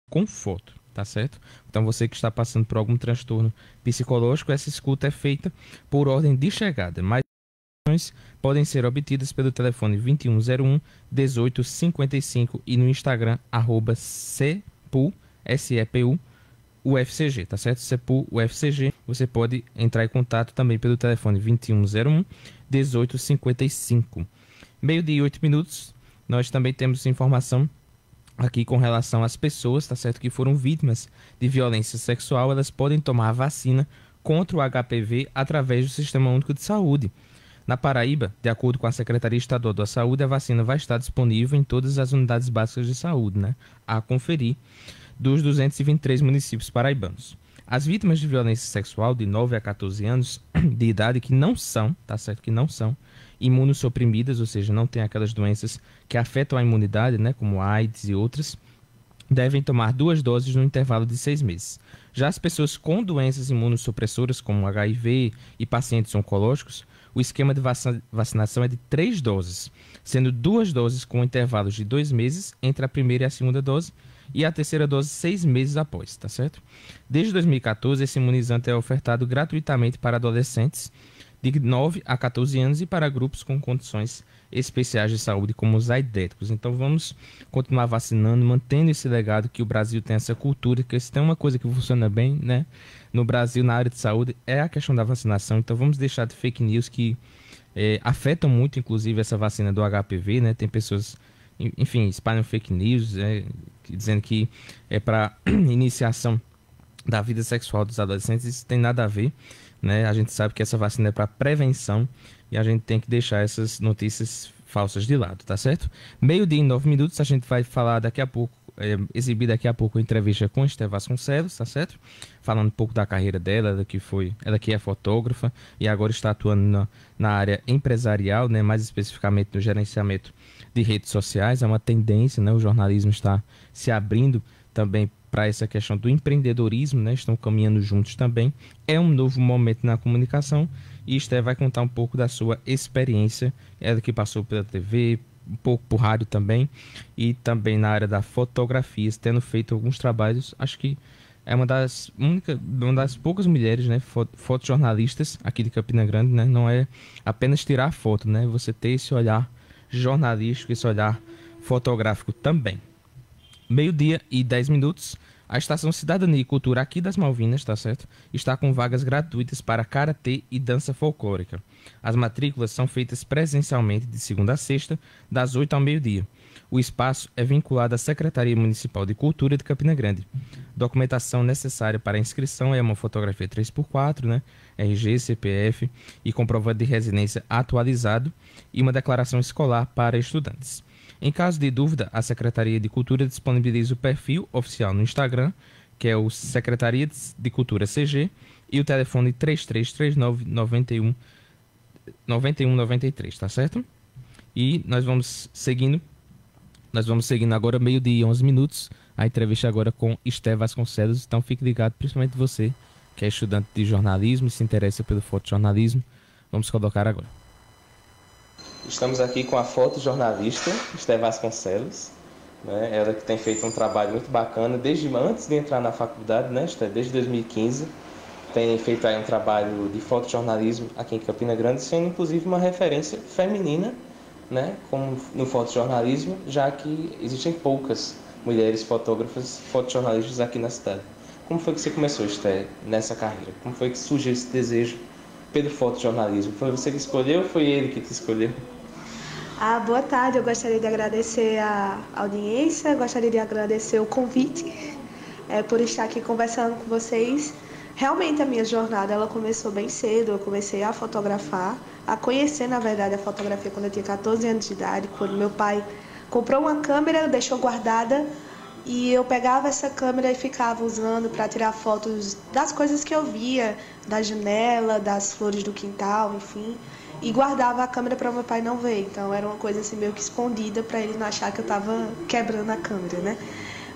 com foto, tá certo? Então você que está passando por algum transtorno psicológico, essa escuta é feita por ordem de chegada, mas podem ser obtidas pelo telefone 2101 1855 e no Instagram @cepu, SEPU, UFCG, tá certo? CEPU, UFCG. Você pode entrar em contato também pelo telefone 2101 1855. Meio-dia e 8 minutos. Nós também temos informação aqui com relação às pessoas, tá certo? Que foram vítimas de violência sexual. Elas podem tomar a vacina contra o HPV através do Sistema Único de Saúde. Na Paraíba, de acordo com a Secretaria Estadual da Saúde, a vacina vai estar disponível em todas as unidades básicas de saúde, né? A conferir, dos 223 municípios paraibanos. As vítimas de violência sexual de 9 a 14 anos de idade que não são, tá certo? Que não são imunossuprimidas, ou seja, não tem aquelas doenças que afetam a imunidade, né? Como AIDS e outras, devem tomar 2 doses no intervalo de 6 meses. Já as pessoas com doenças imunossupressoras, como HIV e pacientes oncológicos, o esquema de vacinação é de 3 doses, sendo 2 doses com intervalos de 2 meses entre a primeira e a segunda dose, e a terceira dose 6 meses após, tá certo? Desde 2014, esse imunizante é ofertado gratuitamente para adolescentes de 9 a 14 anos e para grupos com condições especiais de saúde, como os aidéticos. Então vamos continuar vacinando, mantendo esse legado que o Brasil tem essa cultura, que se tem uma coisa que funciona bem, né, no Brasil, na área de saúde, é a questão da vacinação. Então vamos deixar de fake news que afetam muito, inclusive, essa vacina do HPV, né? Tem pessoas, enfim, espalham fake news, dizendo que é para iniciação da vida sexual dos adolescentes. Isso tem nada a ver, né? A gente sabe que essa vacina é para prevenção e a gente tem que deixar essas notícias falsas de lado, tá certo? 12h e 9 minutos, a gente vai falar daqui a pouco, exibir daqui a pouco a entrevista com Esther Vasconcelos, tá certo? Falando um pouco da carreira dela, ela que é fotógrafa e agora está atuando na área empresarial, né? Mais especificamente no gerenciamento de redes sociais. É uma tendência, né? O jornalismo está se abrindo também para essa questão do empreendedorismo, né? Estão caminhando juntos também. É um novo momento na comunicação e Esther vai contar um pouco da sua experiência, ela que passou pela TV, um pouco por rádio também, e também na área da fotografia, tendo feito alguns trabalhos. Acho que é uma das poucas mulheres, né, fotojornalistas aqui de Campina Grande, né? Não é apenas tirar foto, né? Você ter esse olhar jornalístico, esse olhar fotográfico também. 12h e 10 minutos. A Estação Cidadania e Cultura aqui das Malvinas, tá certo? Está com vagas gratuitas para karatê e dança folclórica. As matrículas são feitas presencialmente de segunda a sexta, das 8 ao meio-dia. O espaço é vinculado à Secretaria Municipal de Cultura de Campina Grande. Documentação necessária para a inscrição é uma fotografia 3x4, né? RG, CPF e comprovante de residência atualizado e uma declaração escolar para estudantes. Em caso de dúvida, a Secretaria de Cultura disponibiliza o perfil oficial no Instagram, que é o Secretaria de Cultura CG, e o telefone 3339 9193, tá certo? E nós vamos seguindo agora, 12h e 11 minutos, a entrevista agora com Esther Vasconcelos. Então fique ligado, principalmente você que é estudante de jornalismo e se interessa pelo fotojornalismo. Vamos colocar agora. Estamos aqui com a fotojornalista Esther Vasconcelos, né? Ela que tem feito um trabalho muito bacana desde antes de entrar na faculdade, né, Esther? Desde 2015. Tem feito aí um trabalho de fotojornalismo aqui em Campina Grande, sendo inclusive uma referência feminina, né, como no fotojornalismo, já que existem poucas mulheres fotógrafas, fotojornalistas aqui na cidade. Como foi que você começou, Esther, nessa carreira? Como foi que surgiu esse desejo pelo fotojornalismo? Foi você que escolheu ou foi ele que te escolheu? Boa tarde, eu gostaria de agradecer a audiência, gostaria de agradecer o convite por estar aqui conversando com vocês. Realmente a minha jornada ela começou bem cedo, eu comecei a fotografar, a conhecer na verdade a fotografia quando eu tinha 14 anos de idade, quando meu pai comprou uma câmera, deixou guardada e eu pegava essa câmera e ficava usando para tirar fotos das coisas que eu via, da janela, das flores do quintal, enfim, e guardava a câmera para meu pai não ver. Então era uma coisa assim meio que escondida para ele não achar que eu estava quebrando a câmera, né?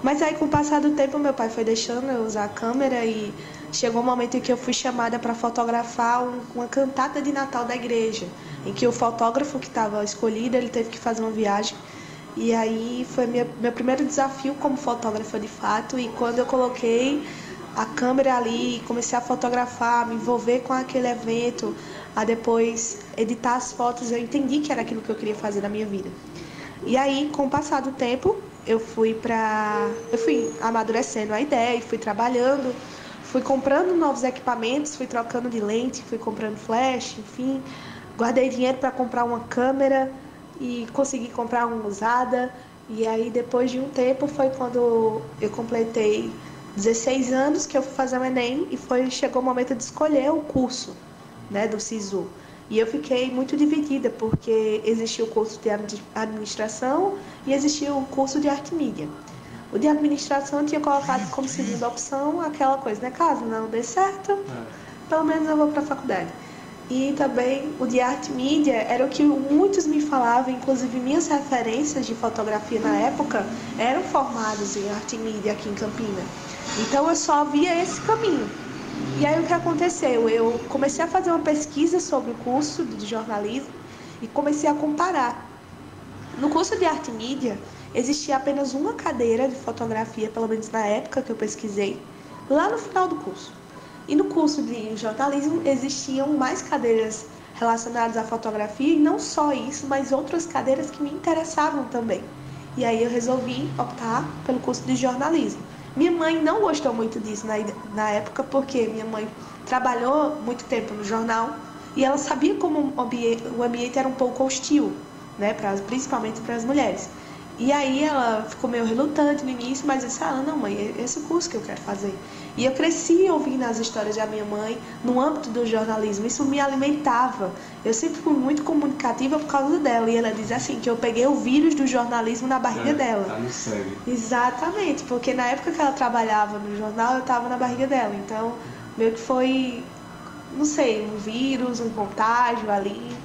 Mas aí com o passar do tempo meu pai foi deixando eu usar a câmera e chegou um momento em que eu fui chamada para fotografar uma cantata de Natal da igreja, em que o fotógrafo que estava escolhido, ele teve que fazer uma viagem E aí foi meu primeiro desafio como fotógrafa de fato. E quando eu coloquei a câmera ali, comecei a fotografar, me envolver com aquele evento, a depois editar as fotos, eu entendi que era aquilo que eu queria fazer na minha vida. E aí, com o passar do tempo, eu fui amadurecendo a ideia e fui trabalhando, fui comprando novos equipamentos, fui trocando de lente, fui comprando flash, enfim, guardei dinheiro para comprar uma câmera e consegui comprar uma usada. E aí, depois de um tempo, foi quando eu completei 16 anos que eu fui fazer o Enem e chegou o momento de escolher o curso, né, do SISU. E eu fiquei muito dividida, porque existia o curso de administração e existia o curso de arte e mídia. O de administração eu tinha colocado como segunda opção aquela coisa, né? Caso não dê certo, pelo menos eu vou para a faculdade. E também o de arte e mídia era o que muitos me falavam, inclusive minhas referências de fotografia na época eram formadas em arte e mídia aqui em Campinas. Então eu só via esse caminho. E aí o que aconteceu? Eu comecei a fazer uma pesquisa sobre o curso de jornalismo e comecei a comparar. No curso de arte e mídia existia apenas uma cadeira de fotografia, pelo menos na época que eu pesquisei, lá no final do curso. E no curso de jornalismo existiam mais cadeiras relacionadas à fotografia, e não só isso, mas outras cadeiras que me interessavam também. E aí eu resolvi optar pelo curso de jornalismo. Minha mãe não gostou muito disso na época, porque minha mãe trabalhou muito tempo no jornal e ela sabia como o ambiente era um pouco hostil, né, principalmente para as mulheres. E aí ela ficou meio relutante no início, mas eu disse, não mãe, esse é o curso que eu quero fazer. E eu cresci ouvindo as histórias da minha mãe no âmbito do jornalismo, isso me alimentava. Eu sempre fui muito comunicativa por causa dela, e ela diz assim, que eu peguei o vírus do jornalismo na barriga dela. Tá no sangue. Exatamente, porque na época que ela trabalhava no jornal, eu estava na barriga dela, então meio que foi, não sei, um vírus, um contágio ali.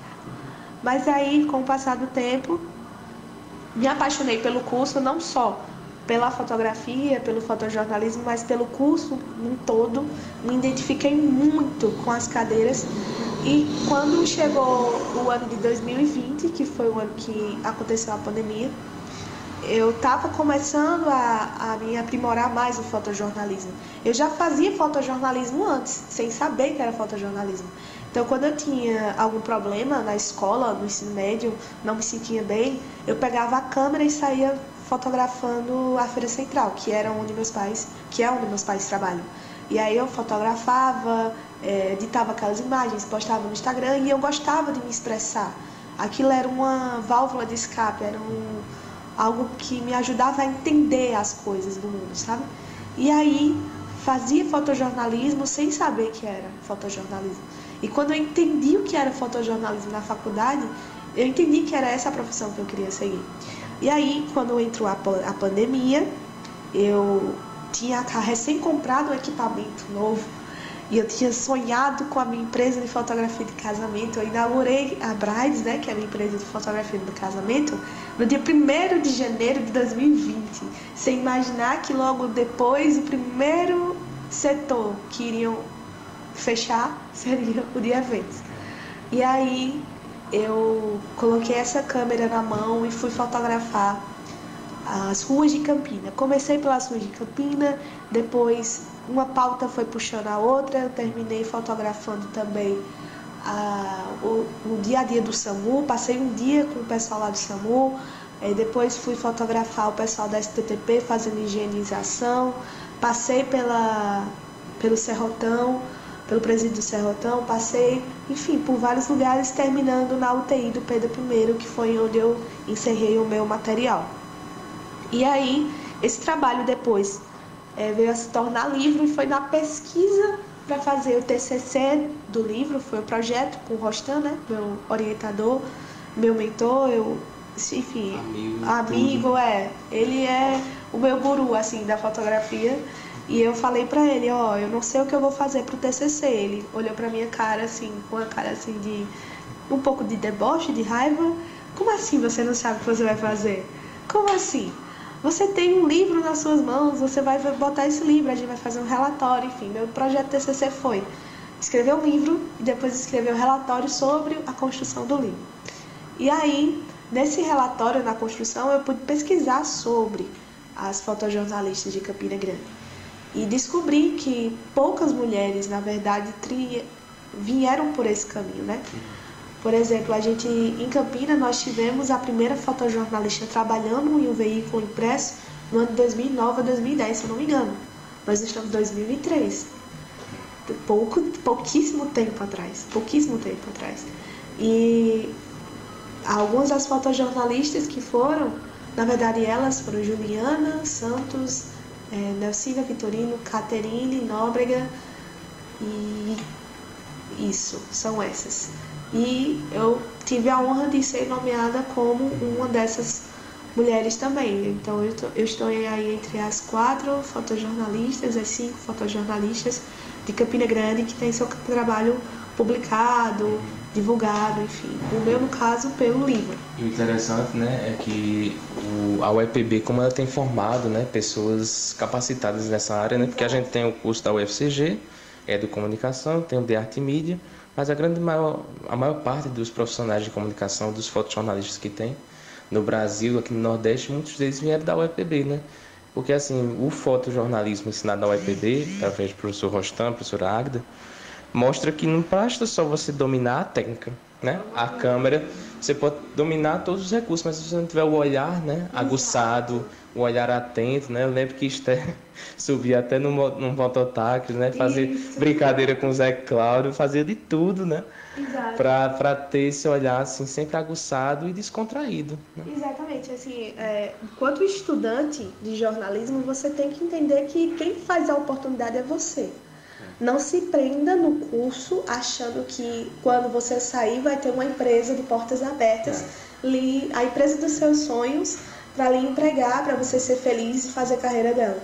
Mas aí, com o passar do tempo, me apaixonei pelo curso, não só pela fotografia, pelo fotojornalismo, mas pelo curso em todo. Me identifiquei muito com as cadeiras. E quando chegou o ano de 2020, que foi o ano que aconteceu a pandemia, eu estava começando a me aprimorar mais no fotojornalismo. Eu já fazia fotojornalismo antes, sem saber que era fotojornalismo. Então, quando eu tinha algum problema na escola, no ensino médio, não me sentia bem, eu pegava a câmera e saía fotografando a Feira Central, que é onde meus pais trabalham. E aí eu fotografava, editava aquelas imagens, postava no Instagram, e eu gostava de me expressar. Aquilo era uma válvula de escape, era algo que me ajudava a entender as coisas do mundo, sabe? E aí fazia fotojornalismo sem saber que era fotojornalismo. E quando eu entendi o que era fotojornalismo na faculdade, eu entendi que era essa a profissão que eu queria seguir. E aí, quando entrou a pandemia, eu tinha recém comprado um equipamento novo e eu tinha sonhado com a minha empresa de fotografia de casamento. Eu inaugurei a Brides, né, que é a minha empresa de fotografia de casamento, no dia 1º de janeiro de 2020. Sem imaginar que logo depois o primeiro setor que iriam fechar seria o de eventos. E aí eu coloquei essa câmera na mão e fui fotografar as ruas de Campinas. Comecei pelas ruas de Campinas, depois uma pauta foi puxando a outra, eu terminei fotografando também o dia a dia do SAMU, passei um dia com o pessoal lá do SAMU, depois fui fotografar o pessoal da STTP fazendo higienização, passei pelo Serrotão, pelo presídio do Serrotão, passei, enfim, por vários lugares, terminando na UTI do Pedro I, que foi onde eu encerrei o meu material. E aí, esse trabalho depois veio a se tornar livro, e foi na pesquisa para fazer o TCC do livro, foi o projeto com o Rostan, né, meu orientador, meu mentor, enfim, amigo, ele é o meu guru, assim, da fotografia. E eu falei pra ele, eu não sei o que eu vou fazer pro TCC. Ele olhou pra minha cara, assim, com uma cara, assim, de um pouco de deboche, de raiva. Como assim você não sabe o que você vai fazer? Como assim? Você tem um livro nas suas mãos, você vai botar esse livro, a gente vai fazer um relatório, enfim. Meu projeto TCC foi escrever um livro e depois escrever um relatório sobre a construção do livro. E aí, Nesse relatório, na construção, eu pude pesquisar sobre as fotojornalistas de Campina Grande e descobri que poucas mulheres, na verdade, vieram por esse caminho, né? Por exemplo, em Campina, nós tivemos a primeira fotojornalista trabalhando em um veículo impresso no ano de 2009 a 2010, se eu não me engano. Nós estamos em 2023. Pouquíssimo tempo atrás. E algumas das fotojornalistas que foram, na verdade, elas foram Juliana Santos, Nelcina Vitorino, Caterine Nóbrega e isso, são essas. E eu tive a honra de ser nomeada como uma dessas mulheres também. Então eu estou aí entre as 4 fotojornalistas, as 5 fotojornalistas de Campina Grande que tem seu trabalho publicado, divulgado, enfim. O meu, no caso, pelo livro. E o interessante, né, é que a UEPB, como ela tem formado, né, pessoas capacitadas nessa área, né, porque a gente tem o curso da UFCG, de comunicação, tem o de arte e mídia, mas a maior parte dos profissionais de comunicação, dos fotojornalistas que tem no Brasil, aqui no Nordeste, muitos deles vieram da UEPB, né? Porque, assim, o fotojornalismo ensinado na UEPB, através do professor Rostam, professora Águida, mostra que não basta só você dominar a técnica, né? A câmera, você pode dominar todos os recursos, mas se você não tiver o olhar, né, aguçado, o olhar atento, né? Eu lembro que Esther subia até num mototáxi, né? Fazia brincadeira com o Zé Cláudio, fazia de tudo, né? Para ter esse olhar assim, sempre aguçado e descontraído, né? Exatamente. Assim, enquanto estudante de jornalismo, você tem que entender que quem faz a oportunidade é você. Não se prenda no curso achando que quando você sair vai ter uma empresa de portas abertas, a empresa dos seus sonhos, para lhe empregar, para você ser feliz e fazer a carreira dela.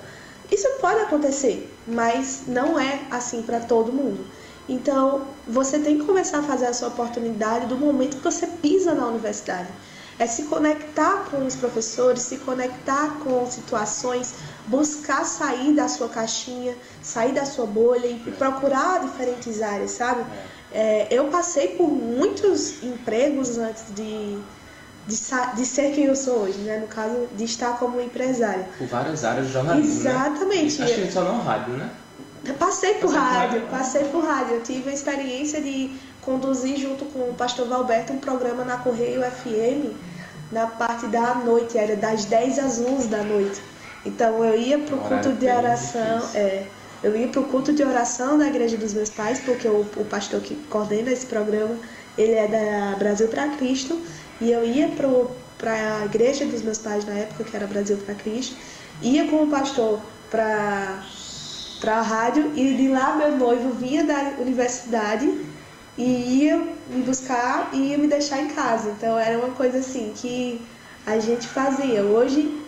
Isso pode acontecer, mas não é assim para todo mundo. Então, você tem que começar a fazer a sua oportunidade do momento que você pisa na universidade. É se conectar com os professores, se conectar com situações, buscar sair da sua caixinha, sair da sua bolha e procurar diferentes áreas, sabe? Eu passei por muitos empregos antes de ser quem eu sou hoje, né? No caso, de estar como empresária. Por várias áreas de jornalismo, exatamente. Né? Acho que só não rádio, né? Passei por rádio. Eu tive a experiência de conduzir junto com o pastor Valberto um programa na Correio FM na parte da noite, era das 10 às 11 da noite. Então eu ia para o culto de oração, eu ia para o culto de oração da igreja dos meus pais, porque o pastor que coordena esse programa, ele é da Brasil para Cristo, e eu ia para a igreja dos meus pais na época, que era Brasil para Cristo, ia com o pastor para a rádio, e de lá meu noivo vinha da universidade e ia me buscar e ia me deixar em casa. Então era uma coisa assim que a gente fazia. Hoje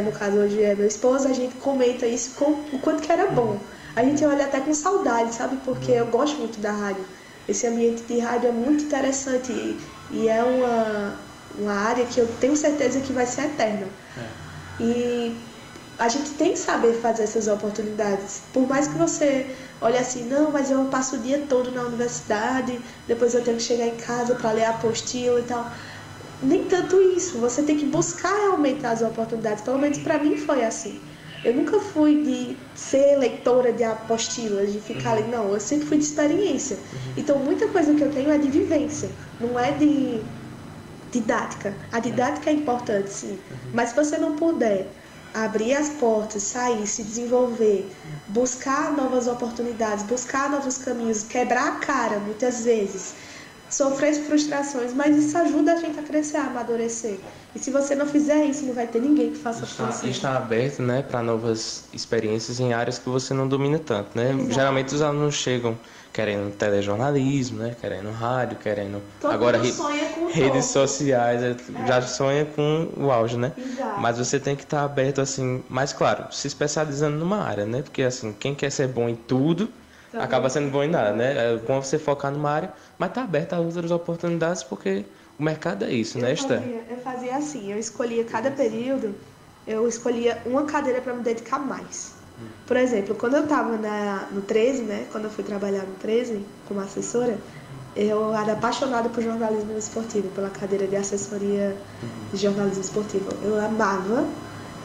no caso hoje é meu esposo, a gente comenta isso com o quanto que era bom. A gente olha até com saudade, sabe? Porque eu gosto muito da rádio. Esse ambiente de rádio é muito interessante e é uma área que eu tenho certeza que vai ser eterna. E a gente tem que saber fazer essas oportunidades. Por mais que você olhe assim, não, mas eu passo o dia todo na universidade, depois eu tenho que chegar em casa para ler a apostila e tal. Nem tanto isso, você tem que buscar realmente as oportunidades. Pelo menos para mim foi assim. Eu nunca fui de ser leitora de apostilas, de ficar ali, não, eu sempre fui de experiência. Então muita coisa que eu tenho é de vivência, não é de didática. A didática é importante, sim, mas se você não puder abrir as portas, sair, se desenvolver, buscar novas oportunidades, buscar novos caminhos, quebrar a cara muitas vezes, sofrer frustrações, mas isso ajuda a gente a crescer, a amadurecer. E se você não fizer isso, não vai ter ninguém que faça por você. Está aberto, né, para novas experiências em áreas que você não domina tanto, né? Exato. Geralmente os alunos chegam querendo telejornalismo, né, querendo rádio, querendo todo agora sonha com redes sociais, já sonha com o auge, né? Exato. Mas você tem que estar aberto assim, mas claro, se especializando numa área, né? Porque assim, quem quer ser bom em tudo acaba sendo bom em nada, né? É bom você focar numa área, mas tá aberto a outras oportunidades, porque o mercado é isso, né, Esther? Eu fazia assim, eu escolhia cada período, eu escolhia uma cadeira para me dedicar mais. Por exemplo, quando eu estava no 13, né, quando eu fui trabalhar no 13 como assessora, Eu era apaixonada por jornalismo esportivo, pela cadeira de assessoria de jornalismo esportivo. Eu amava,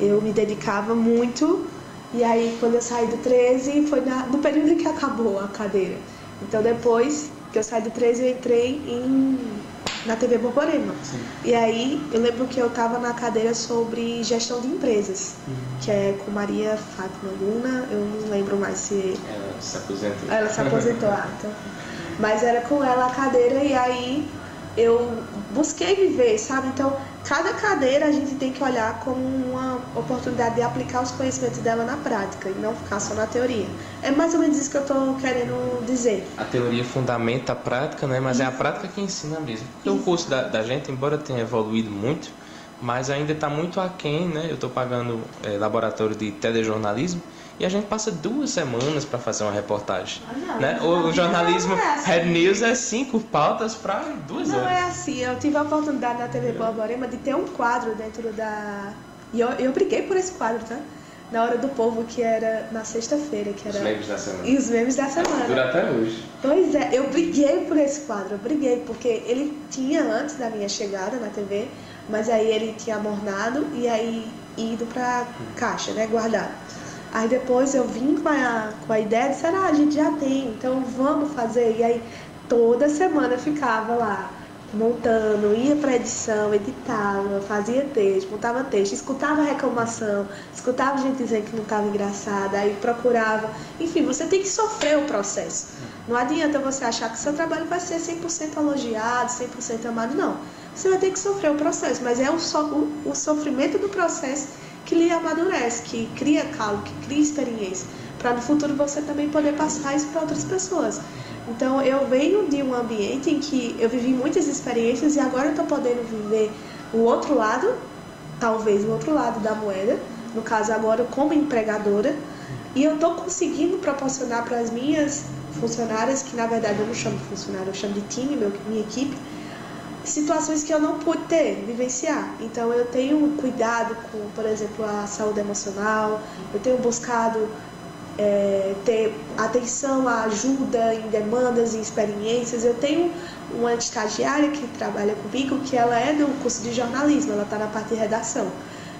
eu me dedicava muito. E aí, quando eu saí do 13, foi no período em que acabou a cadeira. Então, depois que eu saí do 13, eu entrei na TV Borborema. Sim. E aí, eu lembro que eu estava na cadeira sobre gestão de empresas, que é com Maria Fátima Luna. Eu não lembro mais se... Ela se aposentou. Ela se aposentou, então... Mas era com ela a cadeira e aí eu busquei viver, sabe? Então, cada cadeira a gente tem que olhar como uma oportunidade de aplicar os conhecimentos dela na prática e não ficar só na teoria. É mais ou menos isso que eu estou querendo dizer. A teoria fundamenta a prática, né? Mas é a prática que ensina mesmo. Porque o curso da gente, embora tenha evoluído muito, mas ainda está muito aquém, né? Eu estou pagando laboratório de telejornalismo, e a gente passa 2 semanas para fazer uma reportagem. Não, né? O jornalismo Red News é 5 pautas para 2 horas. Não é assim. Eu tive a oportunidade na TV Borborema de ter um quadro dentro da... E eu briguei por esse quadro, tá? Na Hora do Povo, que era na sexta-feira. Que era... Os memes da semana. E os memes da semana. Dura até hoje. Pois é, eu briguei por esse quadro. Eu briguei, porque ele tinha antes da minha chegada na TV, mas aí ele tinha amornado e aí ido pra caixa, né? Guardado. Aí depois eu vim com a ideia de, será, a gente já tem, então vamos fazer. E aí toda semana eu ficava lá, montando, ia pra edição, editava, fazia texto, montava texto, escutava reclamação, escutava gente dizendo que não estava engraçada, aí procurava. Enfim, você tem que sofrer o processo. Não adianta você achar que seu trabalho vai ser 100% elogiado, 100% amado, não. Você vai ter que sofrer o processo, mas é o sofrimento do processo que lhe amadurece, que cria calo, que cria experiência, para no futuro você também poder passar isso para outras pessoas. Então, eu venho de um ambiente em que eu vivi muitas experiências e agora eu estou podendo viver o outro lado, talvez o outro lado da moeda, no caso agora como empregadora, e eu estou conseguindo proporcionar para as minhas funcionárias, que na verdade eu não chamo de funcionário, eu chamo de time, minha equipe, situações que eu não pude vivenciar. Então eu tenho cuidado com, por exemplo, a saúde emocional, eu tenho buscado ter atenção à ajuda em demandas e experiências. Eu tenho uma estagiária que trabalha comigo, que ela é do curso de jornalismo, ela está na parte de redação.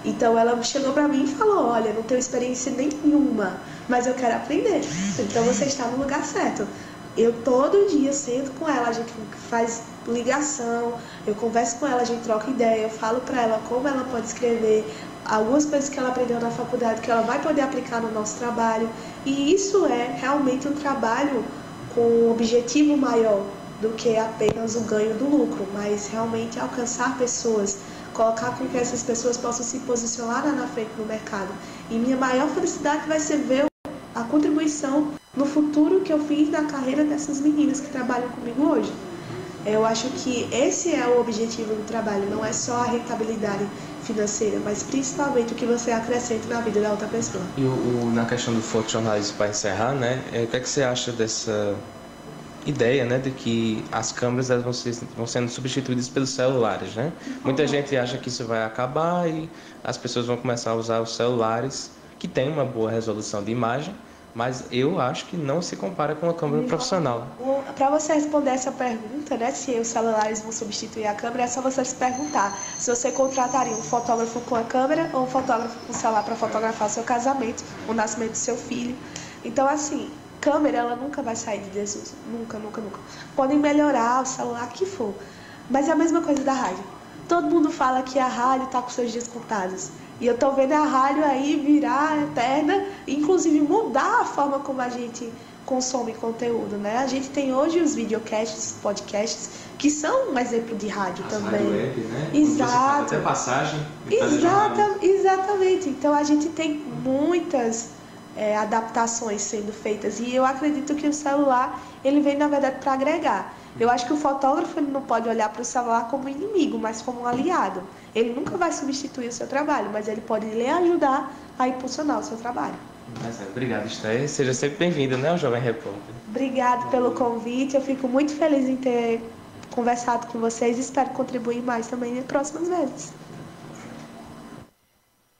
Então ela chegou para mim e falou, olha, não tenho experiência nenhuma, mas eu quero aprender. Então você está no lugar certo. Eu todo dia sento com ela, a gente faz ligação, eu converso com ela, a gente troca ideia, eu falo para ela como ela pode escrever, algumas coisas que ela aprendeu na faculdade que ela vai poder aplicar no nosso trabalho. E isso é realmente um trabalho com um objetivo maior do que apenas o ganho do lucro, mas realmente alcançar pessoas, colocar com que essas pessoas possam se posicionar lá na frente no mercado. E minha maior felicidade vai ser ver a contribuição no futuro que eu fiz na carreira dessas meninas que trabalham comigo hoje. Eu acho que esse é o objetivo do trabalho, não é só a rentabilidade financeira, mas principalmente o que você acrescenta na vida da outra pessoa. E na questão do fotojornalismo, para encerrar, né, o que é que você acha dessa ideia, né, de que as câmeras vão sendo substituídas pelos celulares, né? Muita gente acha que isso vai acabar e as pessoas vão começar a usar os celulares, que tem uma boa resolução de imagem, mas eu acho que não se compara com a câmera profissional. Para você responder essa pergunta, né, se os celulares vão substituir a câmera, é só você se perguntar se você contrataria um fotógrafo com a câmera ou um fotógrafo com o celular para fotografar seu casamento, o nascimento do seu filho. Então, assim, câmera, ela nunca vai sair de desuso. Nunca, nunca, nunca. Podem melhorar o celular, que for. Mas é a mesma coisa da rádio. Todo mundo fala que a rádio está com seus dias contados. E eu tô vendo a rádio aí virar eterna, inclusive mudar a forma como a gente consome conteúdo, né? A gente tem hoje os videocasts, os podcasts, que são um exemplo de rádio também. Rádio web, né? Exato. Até passagem. Exatamente. Então a gente tem muitas adaptações sendo feitas e eu acredito que o celular ele vem na verdade para agregar. Eu acho que o fotógrafo ele não pode olhar para o celular como inimigo, mas como um aliado. Ele nunca vai substituir o seu trabalho, mas ele pode lhe ajudar a impulsionar o seu trabalho. Obrigado, Esther. Seja sempre bem-vinda, né, ao Jovem Repórter. Obrigada pelo convite. Eu fico muito feliz em ter conversado com vocês e espero contribuir mais também nas próximas vezes.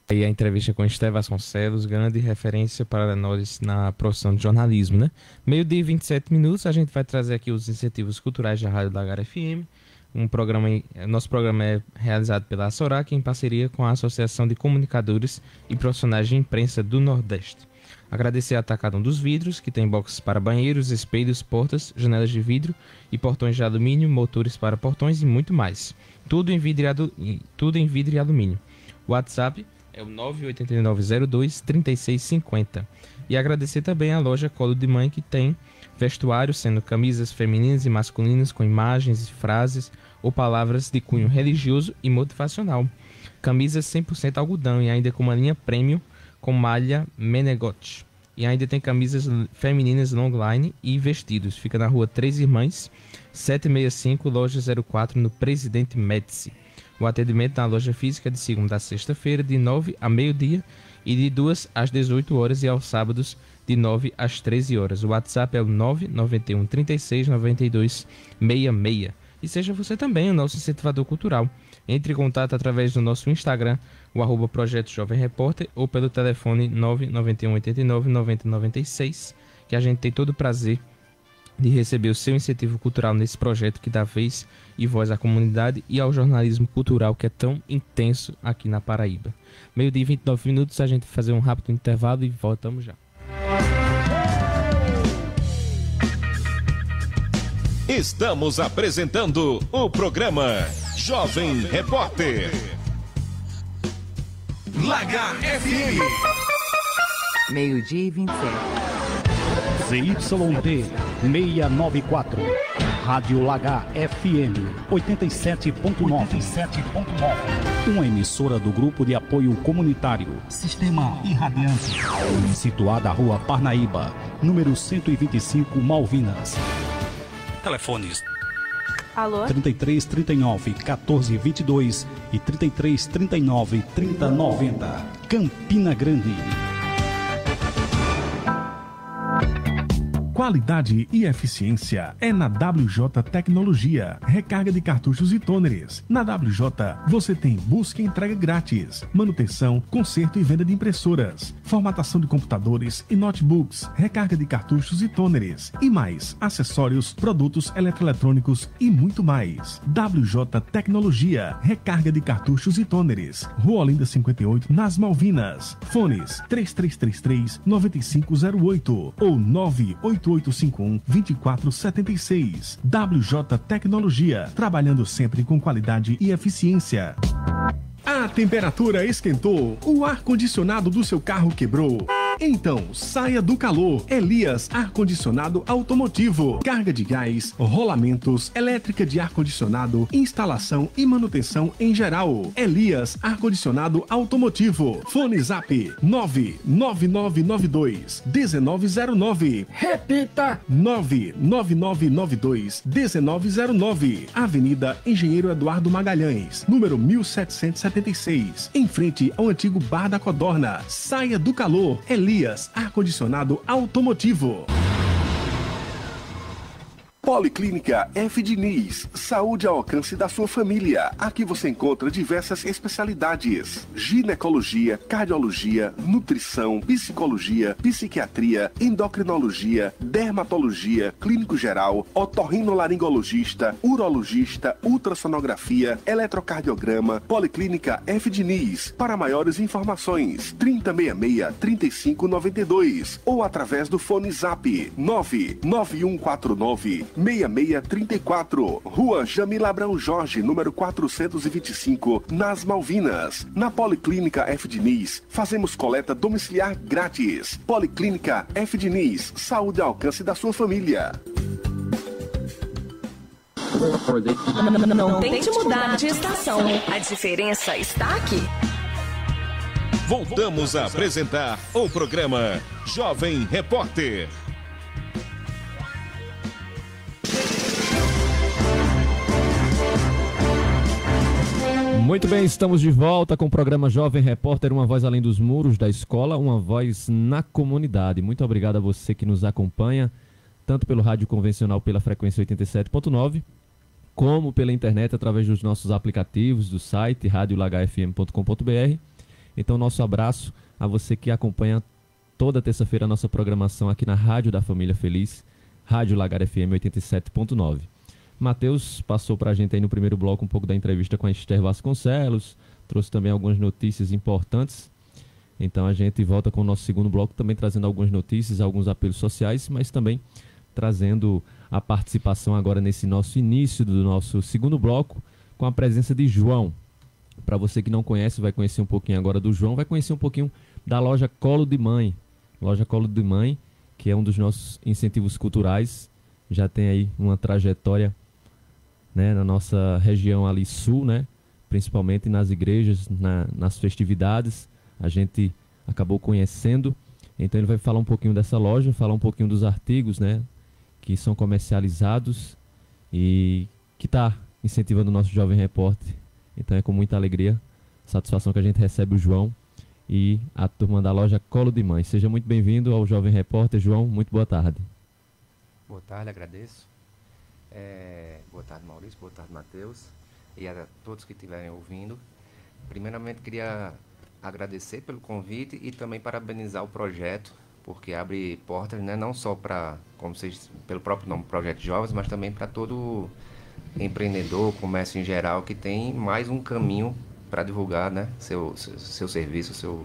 Aí a entrevista com Esther Vasconcelos, grande referência para nós na profissão de jornalismo, né? 12h27, a gente vai trazer aqui os incentivos culturais da Rádio Lagar FM. Nosso programa é realizado pela Sorac em parceria com a Associação de Comunicadores e Profissionais de Imprensa do Nordeste. Agradecer a Atacadão dos Vidros, que tem boxes para banheiros, espelhos, portas, janelas de vidro e portões de alumínio, motores para portões e muito mais. Tudo em vidro e alumínio. WhatsApp é o 98902-3650. E agradecer também à loja Colo de Mãe, que tem vestuário, sendo camisas femininas e masculinas com imagens, frases ou palavras de cunho religioso e motivacional. Camisas 100% algodão e ainda com uma linha premium com malha Menegote. E ainda tem camisas femininas longline e vestidos. Fica na rua Três Irmãs, 765, loja 04, no Presidente Médici. O atendimento na loja física é de segunda a sexta-feira, de 9 a meio-dia, e de 2 às 18 horas, e aos sábados, de 9 às 13 horas. O WhatsApp é o 991 36 92 66. E seja você também o nosso incentivador cultural. Entre em contato através do nosso Instagram, o @Projeto Jovem Repórter, ou pelo telefone 991 89 90 96, que a gente tem todo o prazer de receber o seu incentivo cultural nesse projeto que dá vez e voz à comunidade e ao jornalismo cultural que é tão intenso aqui na Paraíba. 12h29, a gente vai fazer um rápido intervalo e voltamos já. Estamos apresentando o programa Jovem Repórter. Lagar FM. 12h27. ZYD 694. Rádio Lagar FM 87.9. Uma emissora do Grupo de Apoio Comunitário Sistema Irradiante. Situada na Rua Parnaíba, número 125, Malvinas. Telefones: Alô? 3339 1422 e 3339 3090. Campina Grande. Qualidade e eficiência é na WJ Tecnologia. Recarga de cartuchos e tôneres. Na WJ você tem busca e entrega grátis, manutenção, conserto e venda de impressoras, formatação de computadores e notebooks, recarga de cartuchos e tôneres e mais acessórios, produtos eletroeletrônicos e muito mais. WJ Tecnologia, recarga de cartuchos e tôneres. Rua Olinda 58, nas Malvinas. Fones 3333-9508 ou 98851-2476. WJ Tecnologia, trabalhando sempre com qualidade e eficiência. A temperatura esquentou, o ar-condicionado do seu carro quebrou. Então, saia do calor. Elias Ar-Condicionado Automotivo. Carga de gás, rolamentos, elétrica de ar-condicionado, instalação e manutenção em geral. Elias Ar-Condicionado Automotivo. Fone Zap 99992-1909. Repita: 99992-1909. Avenida Engenheiro Eduardo Magalhães, número 1776, em frente ao antigo Bar da Codorna. Saia do calor. Elias Ar-Condicionado Automotivo. Policlínica F. Diniz, saúde ao alcance da sua família. Aqui você encontra diversas especialidades: ginecologia, cardiologia, nutrição, psicologia, psiquiatria, endocrinologia, dermatologia, clínico geral, otorrinolaringologista, urologista, ultrassonografia, eletrocardiograma. Policlínica F. Diniz. Para maiores informações, 3066-3592 ou através do fone Zap 99149 6634, Rua Jamila Abrão Jorge, número 425, nas Malvinas. Na Policlínica F. Diniz, fazemos coleta domiciliar grátis. Policlínica F. Diniz, saúde ao alcance da sua família. Não tente mudar de estação. A diferença está aqui. Voltamos a apresentar o programa Jovem Repórter. Muito bem, estamos de volta com o programa Jovem Repórter, uma voz além dos muros da escola, uma voz na comunidade. Muito obrigado a você que nos acompanha, tanto pelo rádio convencional pela frequência 87.9, como pela internet através dos nossos aplicativos, do site radiolagarfm.com.br Então, nosso abraço a você que acompanha toda terça-feira a nossa programação aqui na Rádio da Família Feliz, Rádio Lagar FM 87.9. Matheus passou para a gente aí no primeiro bloco um pouco da entrevista com a Esther Vasconcelos, trouxe também algumas notícias importantes. Então a gente volta com o nosso segundo bloco também trazendo algumas notícias, alguns apelos sociais, mas também trazendo a participação agora nesse nosso início do nosso segundo bloco com a presença de João. Para você que não conhece, vai conhecer um pouquinho agora do João, vai conhecer um pouquinho da loja Colo de Mãe. Loja Colo de Mãe, que é um dos nossos incentivos culturais, já tem aí uma trajetória, né, na nossa região ali sul, né, principalmente nas igrejas, nas festividades, a gente acabou conhecendo. Então ele vai falar um pouquinho dessa loja, falar um pouquinho dos artigos, né, que são comercializados e que está incentivando o nosso Jovem Repórter. Então é com muita alegria, satisfação que a gente recebe o João e a turma da loja Colo de Mãe. Seja muito bem-vindo ao Jovem Repórter, João, muito boa tarde. Boa tarde, agradeço. Boa tarde, Maurício, boa tarde, Matheus, e a todos que estiverem ouvindo. Primeiramente, queria agradecer pelo convite e também parabenizar o projeto, porque abre portas, né, não só para, como vocês, pelo próprio nome, Projeto Jovens, mas também para todo empreendedor, comércio em geral, que tem mais um caminho para divulgar, né, seu serviço,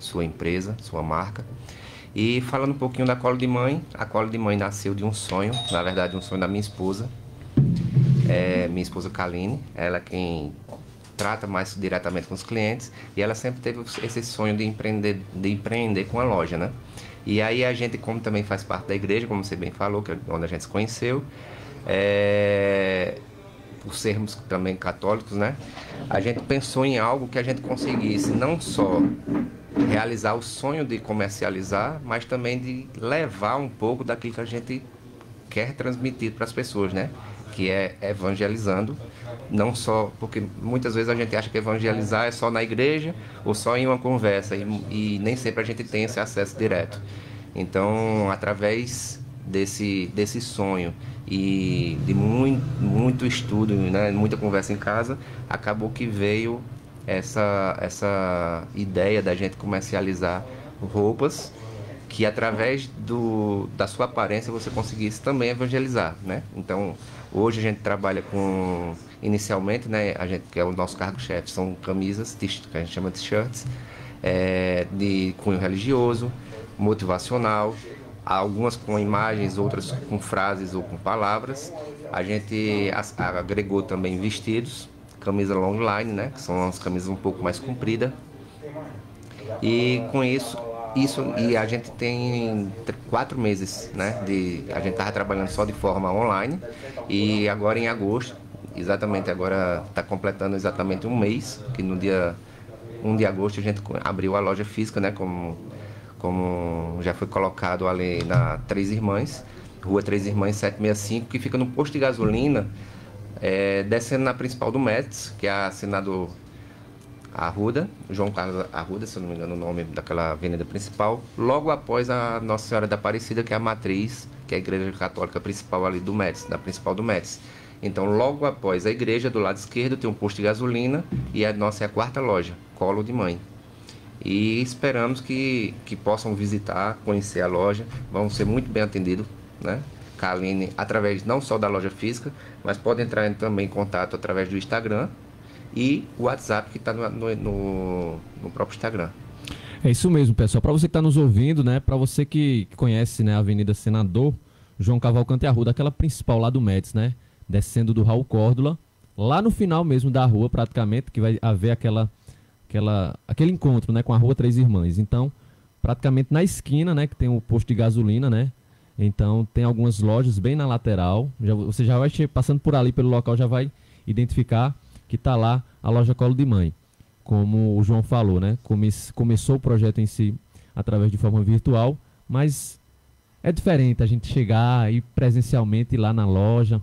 sua empresa, sua marca. E falando um pouquinho da Colo de Mãe, a Colo de Mãe nasceu de um sonho, na verdade um sonho da minha esposa Kaline, ela é quem trata mais diretamente com os clientes, e ela sempre teve esse sonho de empreender com a loja, né? E aí a gente, como também faz parte da igreja, como você bem falou, que é onde a gente se conheceu, por sermos também católicos, né? A gente pensou em algo que a gente conseguisse não só realizar o sonho de comercializar, mas também de levar um pouco daquilo que a gente quer transmitir para as pessoas, né? Que é evangelizando, não só, porque muitas vezes a gente acha que evangelizar é só na igreja ou só em uma conversa, e nem sempre a gente tem esse acesso direto. Então, através desse sonho e de muito estudo, né, muita conversa em casa, acabou que veio essa ideia da gente comercializar roupas que através da sua aparência você conseguisse também evangelizar, né? Então, hoje a gente trabalha com, inicialmente, né, a gente, que é o nosso cargo-chefe, são camisas, que a gente chama de t-shirts, de cunho religioso, motivacional, algumas com imagens, outras com frases ou com palavras. A gente agregou também vestidos, camisa long line, né, que são as camisas um pouco mais compridas. E com isso e a gente tem 4 meses, né, a gente estava trabalhando só de forma online, e agora em agosto, exatamente agora está completando exatamente um mês, que no dia 1 de agosto a gente abriu a loja física, né, como já foi colocado ali na Três Irmãs, Rua Três Irmãs 765, que fica no posto de gasolina, descendo na principal do Médici, que é a Senador Arruda, João Carlos Arruda, se eu não me engano o nome daquela avenida principal, logo após a Nossa Senhora da Aparecida, que é a matriz, que é a igreja católica principal ali do Médici, da principal do Médici. Então, logo após a igreja, do lado esquerdo, tem um posto de gasolina, e a nossa é a 4ª loja, Colo de Mãe. E esperamos que possam visitar, conhecer a loja, vão ser muito bem atendidos, né? Kaline, através não só da loja física, mas pode entrar também em contato através do Instagram e o WhatsApp, que está no próprio Instagram. É isso mesmo, pessoal. Para você que está nos ouvindo, né? Para você que conhece, né, a Avenida Senador João Cavalcante Arruda, aquela principal lá do Médici, né? Descendo do Raul Córdola, lá no final mesmo da rua, praticamente, que vai haver aquele encontro, né, com a Rua Três Irmãs. Então, praticamente na esquina, né, que tem o posto de gasolina, né? Então, tem algumas lojas bem na lateral. Você já vai passando por ali, pelo local, já vai identificar que está lá a loja Colo de Mãe. Como o João falou, né? Começou o projeto em si através de forma virtual, mas é diferente a gente chegar e presencialmente ir lá na loja,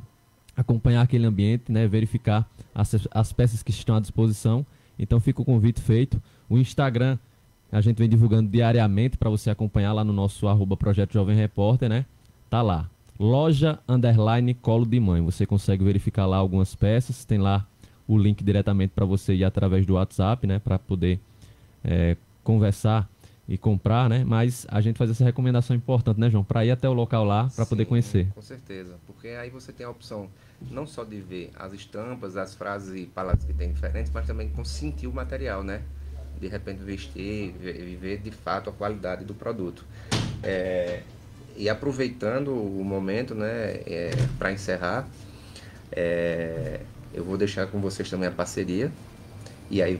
acompanhar aquele ambiente, né? Verificar as peças que estão à disposição. Então fica o convite feito. O Instagram a gente vem divulgando diariamente para você acompanhar lá no nosso @Projeto Jovem Repórter, né? Tá lá, loja _Colo de Mãe. Você consegue verificar lá algumas peças, tem lá o link diretamente para você ir através do WhatsApp, né, para poder conversar e comprar, né? Mas a gente faz essa recomendação importante, né, João? Para ir até o local lá, para poder conhecer. Com certeza, porque aí você tem a opção não só de ver as estampas, as frases e palavras que tem diferentes, mas também sentir o material, né? De repente vestir e ver de fato a qualidade do produto. E aproveitando o momento, né, para encerrar, eu vou deixar com vocês também a parceria. E aí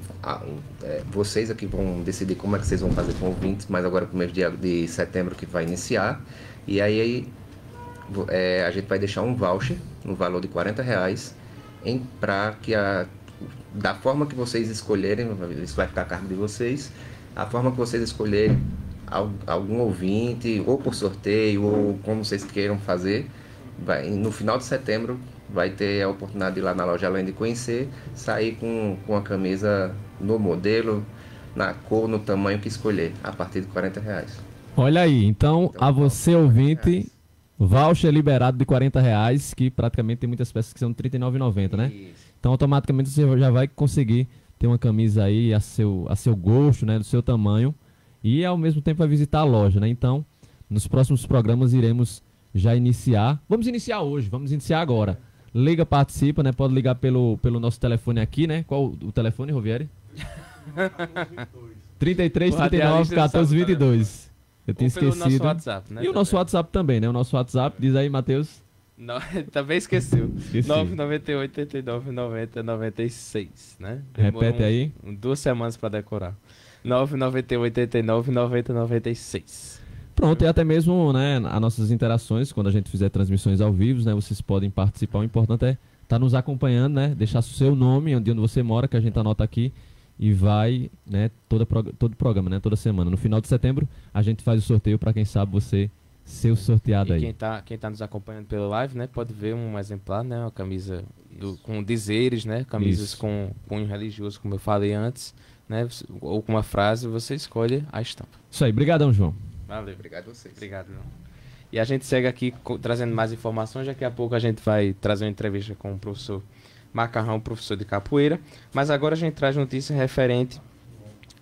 vocês aqui vão decidir como é que vocês vão fazer com ouvintes, mas agora pro mês de setembro que vai iniciar. E aí a gente vai deixar um voucher no valor de R$40 para que da forma que vocês escolherem, isso vai ficar a cargo de vocês, a forma que vocês escolherem algum ouvinte, ou por sorteio, ou como vocês queiram fazer, no final de setembro vai ter a oportunidade de ir lá na loja, além de conhecer, sair com a camisa no modelo, na cor, no tamanho que escolher, a partir de R$40. Olha aí, então a você ouvinte, voucher liberado de R$40, que praticamente tem muitas peças que são R$ 39,90, né? Isso. Então automaticamente você já vai conseguir ter uma camisa aí a seu gosto, né? Do seu tamanho, e ao mesmo tempo vai visitar a loja, né? Então, nos próximos programas iremos já iniciar. Vamos iniciar hoje, vamos iniciar agora. Liga, participa, né? Pode ligar pelo nosso telefone aqui, né? Qual o telefone, Rovieri? 33 39 14 22. Eu tinha esquecido. Nosso WhatsApp, né? E o nosso WhatsApp também, né? O nosso WhatsApp, diz aí, Matheus. Não, também esqueceu. Esqueci. 998 89 90 96, né? Demorou Repete aí. 2 semanas para decorar. 998 89 90 96. Pronto, e até mesmo, né, as nossas interações, quando a gente fizer transmissões ao vivo, né, vocês podem participar. O importante é estar nos acompanhando, né, deixar o seu nome, onde você mora, que a gente anota aqui, e vai, né, todo programa, né, toda semana. No final de setembro, a gente faz o sorteio para quem sabe você ser o sorteado aí. Quem tá nos acompanhando pela live, né, pode ver um exemplar, né, uma camisa com dizeres, né, camisas Isso. com punho religioso, como eu falei antes, né, ou com uma frase, você escolhe a estampa. Isso aí, brigadão, João. Valeu. Obrigado a vocês. Obrigado, João. E a gente segue aqui trazendo mais informações. Daqui a pouco a gente vai trazer uma entrevista com o professor Macarrão, professor de capoeira. Mas agora a gente traz notícia referente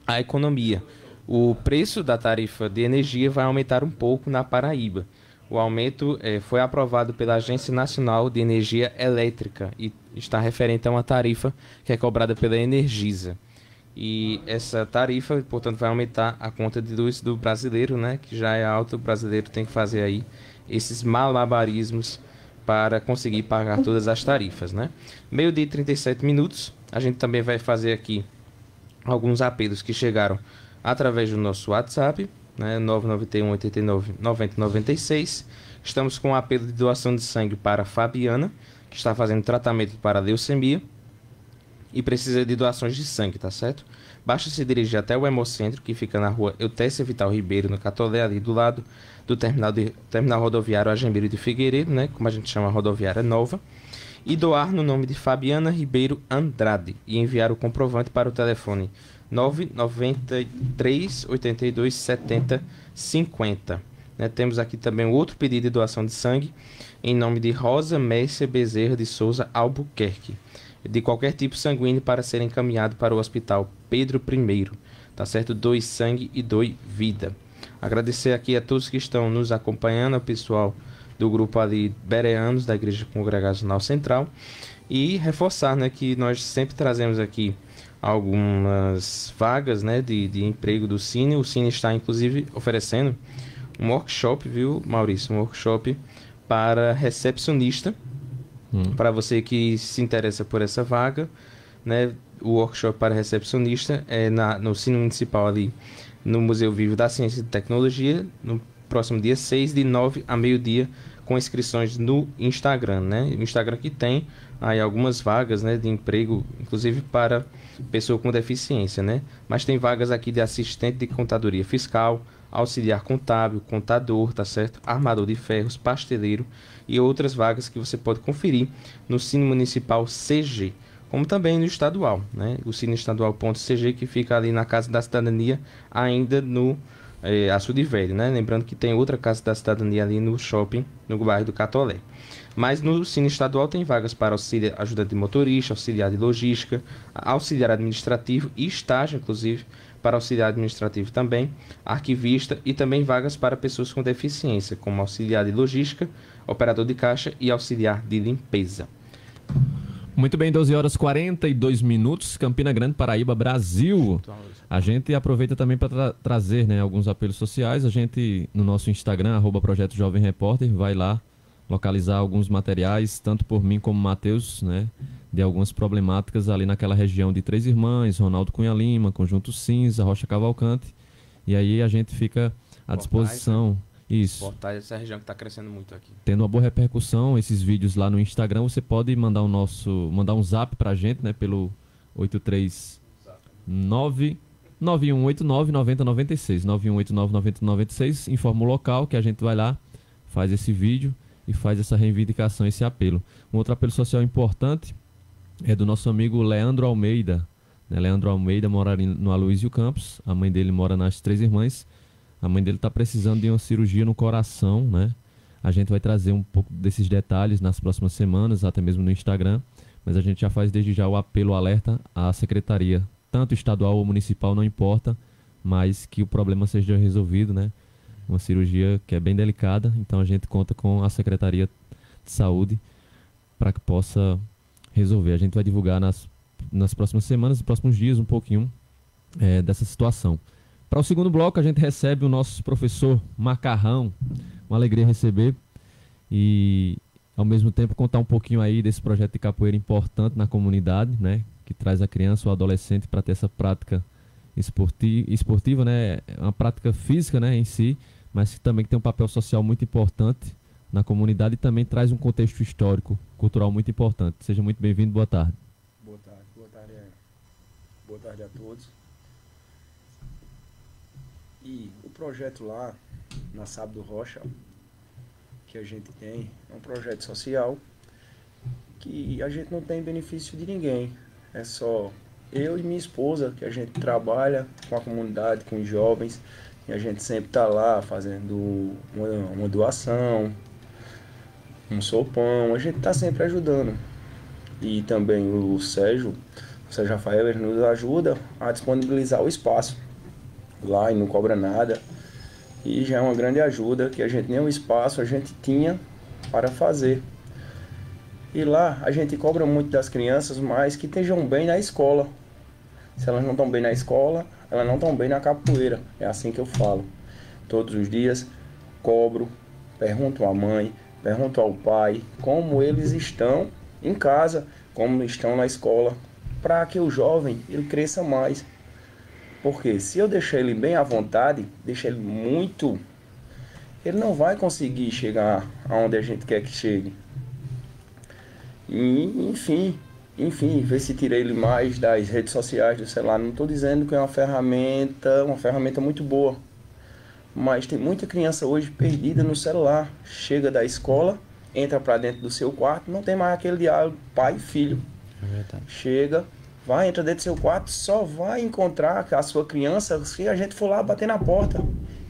à economia. O preço da tarifa de energia vai aumentar um pouco na Paraíba. O aumento foi aprovado pela Agência Nacional de Energia Elétrica e está referente a uma tarifa que é cobrada pela Energisa. E essa tarifa, portanto, vai aumentar a conta de luz do brasileiro, né? Que já é alta, o brasileiro tem que fazer aí esses malabarismos para conseguir pagar todas as tarifas, né? 12h e 37 minutos, a gente também vai fazer aqui alguns apelos que chegaram através do nosso WhatsApp, né? 991 89 90 96. Estamos com um apelo de doação de sangue para a Fabiana, que está fazendo tratamento para leucemia e precisa de doações de sangue, tá certo? Basta se dirigir até o Hemocentro, que fica na rua Eutécia Vital Ribeiro, no Catolé, ali do lado do terminal rodoviário Agemiro de Figueiredo, né? Como a gente chama, rodoviária nova, e doar no nome de Fabiana Ribeiro Andrade e enviar o comprovante para o telefone 993 82 70 50. Né? Temos aqui também outro pedido de doação de sangue em nome de Rosa Mércia Bezerra de Souza Albuquerque, de qualquer tipo sanguíneo, para ser encaminhado para o Hospital Pedro I, tá certo? Doe sangue e doe vida. Agradecer aqui a todos que estão nos acompanhando, ao pessoal do grupo ali Bereanos, da Igreja Congregacional Central, e reforçar, né, que nós sempre trazemos aqui algumas vagas, né, de emprego do Cine. O Cine está, inclusive, oferecendo um workshop, viu, Maurício? Um workshop para recepcionista, para você que se interessa por essa vaga, né? O workshop para recepcionista é no Cine Municipal ali, no Museu Vivo da Ciência e Tecnologia, no próximo dia 6, de 9 a meio-dia, com inscrições no Instagram, né? O Instagram que tem aí algumas vagas, né, de emprego, inclusive para pessoa com deficiência, né? Mas tem vagas aqui de assistente de contadoria fiscal, auxiliar contábil, contador, tá certo? Armador de ferros, pasteleiro e outras vagas que você pode conferir no Cine Municipal CG, como também no estadual, né? O Cine Estadual.cg, que fica ali na Casa da Cidadania, ainda no Açude Velho, né? Lembrando que tem outra Casa da Cidadania ali no shopping, no bairro do Catolé. Mas no Cine Estadual tem vagas para auxiliar, ajudante de motorista, auxiliar de logística, auxiliar administrativo e estágio, inclusive, para auxiliar administrativo também, arquivista e também vagas para pessoas com deficiência, como auxiliar de logística, operador de caixa e auxiliar de limpeza. Muito bem, 12 horas 42 minutos, Campina Grande, Paraíba, Brasil. A gente aproveita também para trazer, né, alguns apelos sociais. A gente, no nosso Instagram, @Projeto Jovem Repórter, vai lá localizar alguns materiais, tanto por mim como Matheus, né, de algumas problemáticas ali naquela região de Três Irmãs, Ronaldo Cunha Lima, Conjunto Cinza, Rocha Cavalcante. E aí a gente fica à disposição. Isso. Portais, essa região que está crescendo muito aqui. Tendo uma boa repercussão, esses vídeos lá no Instagram, você pode mandar um zap pra gente, né, pelo 839-9189-9096. 9189-9096, informa o local que a gente vai lá, faz esse vídeo e faz essa reivindicação, esse apelo. Um outro apelo social importante é do nosso amigo Leandro Almeida. Né? Leandro Almeida mora ali no Aloysio Campos, a mãe dele mora nas Três Irmãs. A mãe dele está precisando de uma cirurgia no coração, né? A gente vai trazer um pouco desses detalhes nas próximas semanas, até mesmo no Instagram. Mas a gente já faz desde já o apelo, o alerta à secretaria, tanto estadual ou municipal, não importa, mas que o problema seja resolvido, né? Uma cirurgia que é bem delicada, então a gente conta com a Secretaria de Saúde para que possa resolver. A gente vai divulgar nas próximas semanas, nos próximos dias, um pouquinho dessa situação. Para o segundo bloco, a gente recebe o nosso professor Macarrão. Uma alegria receber e, ao mesmo tempo, contar um pouquinho aí desse projeto de capoeira importante na comunidade, né? Que traz a criança ou adolescente para ter essa prática esportiva, né? Uma prática física, né, em si, mas que também tem um papel social muito importante na comunidade e também traz um contexto histórico, cultural muito importante. Seja muito bem-vindo, boa tarde. Boa tarde a todos. E o projeto lá, na Sábado Rocha, que a gente tem, é um projeto social que a gente não tem benefício de ninguém. É só eu e minha esposa, que a gente trabalha com a comunidade, com os jovens, e a gente sempre está lá fazendo uma doação, um sopão, a gente está sempre ajudando. E também o Sérgio Rafael, ele nos ajuda a disponibilizar o espaço lá e não cobra nada. E já é uma grande ajuda, que a gente nem o espaço a gente tinha para fazer. E lá a gente cobra muito das crianças, mas que estejam bem na escola. Se elas não estão bem na escola, elas não estão bem na capoeira. É assim que eu falo. Todos os dias cobro, pergunto à mãe, pergunto ao pai como eles estão em casa, como estão na escola, para que o jovem ele cresça mais. Porque se eu deixar ele bem à vontade, deixar ele muito, ele não vai conseguir chegar aonde a gente quer que chegue. E, enfim, ver se tira ele mais das redes sociais, do celular. Não estou dizendo que é uma ferramenta muito boa. Mas tem muita criança hoje perdida no celular. Chega da escola, entra para dentro do seu quarto, não tem mais aquele diálogo pai e filho. É verdade. Chega, entra dentro do seu quarto, só vai encontrar a sua criança se a gente for lá bater na porta